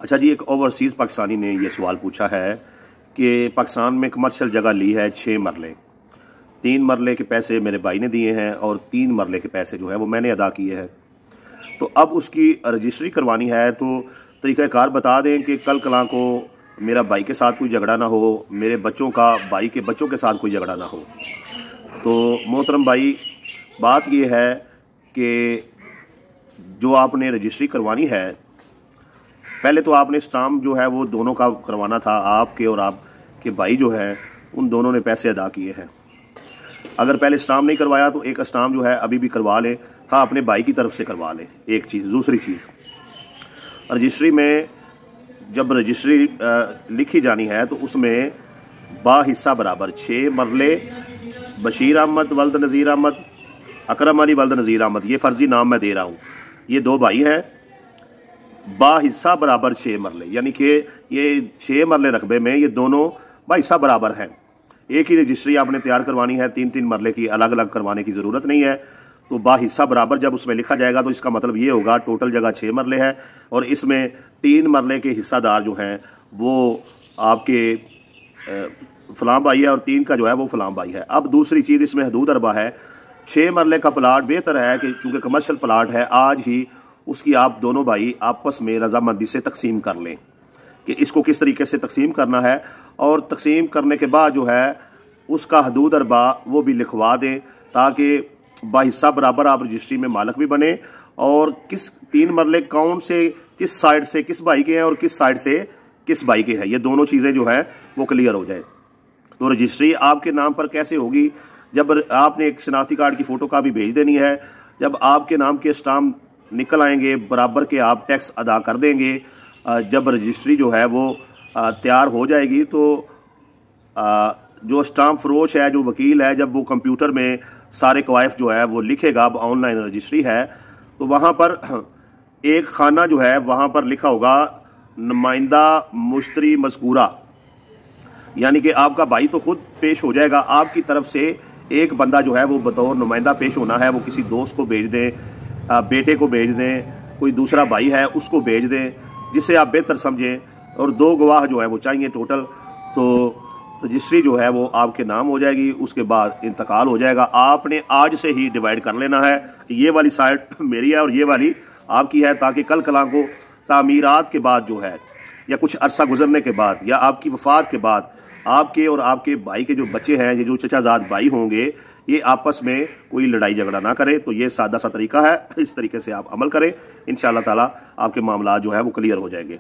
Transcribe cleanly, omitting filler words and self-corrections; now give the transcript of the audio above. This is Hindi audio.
अच्छा जी, एक ओवरसीज़ पाकिस्तानी ने ये सवाल पूछा है कि पाकिस्तान में कमर्शियल जगह ली है 6 मरले, 3 मरले के पैसे मेरे भाई ने दिए हैं और 3 मरले के पैसे जो है वो मैंने अदा किए हैं। तो अब उसकी रजिस्ट्री करवानी है, तो तरीक़ाकार बता दें कि कल कलां को मेरा भाई के साथ कोई झगड़ा ना हो, मेरे बच्चों का भाई के बच्चों के साथ कोई झगड़ा ना हो। तो मोहतरम भाई, बात ये है कि जो आपने रजिस्ट्री करवानी है, पहले तो आपने स्टाम्प जो है वो दोनों का करवाना था। आपके और आपके भाई जो है उन दोनों ने पैसे अदा किए हैं। अगर पहले स्टाम्प नहीं करवाया तो एक स्टाम्प जो है अभी भी करवा लें, हाँ अपने भाई की तरफ से करवा लें। एक चीज़। दूसरी चीज़, रजिस्ट्री में जब रजिस्ट्री लिखी जानी है तो उसमें हिस्सा बराबर 6 मरले बशीर अहमद वल्द नज़ीर अहमद, अकरम अली वल्द नज़ीर अहमद, ये फ़र्जी नाम मैं दे रहा हूँ, ये 2 भाई हैं। हिस्सा बराबर 6 मरले, यानी कि ये 6 मरले रकबे में ये दोनों हिस्सा बराबर हैं। एक ही रजिस्ट्री आपने तैयार करवानी है, 3-3 मरले की अलग अलग करवाने की ज़रूरत नहीं है। तो हिस्सा बराबर जब उसमें लिखा जाएगा तो इसका मतलब ये होगा टोटल जगह 6 मरले है और इसमें 3 मरले के हिस्सादार जो हैं वो आपके फलां भाई है और 3 का जो है वो फलां भाई है। अब दूसरी चीज़, इसमें हदूद अरबा है। 6 मरले का प्लाट बेहतर है कि चूँकि कमर्शियल प्लाट है, आज ही उसकी आप दोनों भाई आपस में रजामंदी से तकसीम कर लें कि इसको किस तरीके से तकसीम करना है, और तकसीम करने के बाद जो है उसका हदूद अरबा वो भी लिखवा दें ताकि हिस्सा बराबर आप रजिस्ट्री में मालिक भी बने, और किस 3 मरले कौन से किस साइड से किस भाई के हैं और किस साइड से किस भाई के हैं, ये दोनों चीज़ें जो है वो क्लियर हो जाए। तो रजिस्ट्री आपके नाम पर कैसे होगी? जब आपने एक शनाख्ती कार्ड की फ़ोटो कापी भेज देनी है, जब आपके नाम के स्टाम्प निकल आएंगे बराबर के आप टैक्स अदा कर देंगे। जब रजिस्ट्री जो है वो तैयार हो जाएगी तो जो स्टाम्प फरोश है, जो वकील है, जब वो कंप्यूटर में सारे कवायफ जो है वो लिखेगा, अब ऑनलाइन रजिस्ट्री है, तो वहाँ पर एक खाना जो है वहाँ पर लिखा होगा नुमाइंदा मुश्तरी मज़कूरा, यानी कि आपका भाई तो खुद पेश हो जाएगा, आपकी तरफ से एक बंदा जो है वो बतौर नुमाइंदा पेश होना है। वो किसी दोस्त को भेज दें, बेटे को भेज दें, कोई दूसरा भाई है उसको भेज दें, जिसे आप बेहतर समझें, और 2 गवाह जो है वो चाहिए टोटल। तो रजिस्ट्री जो है वो आपके नाम हो जाएगी, उसके बाद इंतकाल हो जाएगा। आपने आज से ही डिवाइड कर लेना है कि ये वाली साइड मेरी है और ये वाली आपकी है, ताकि कल कलां को तामीरात के बाद जो है या कुछ अरसा गुजरने के बाद या आपकी वफात के बाद आपके और आपके भाई के जो बच्चे हैं, ये जो चचाजाद भाई होंगे, ये आपस में कोई लड़ाई झगड़ा ना करें। तो ये सादा सा तरीका है, इस तरीके से आप अमल करें, इंशाअल्लाह ताला आपके मामला जो है वो क्लियर हो जाएंगे।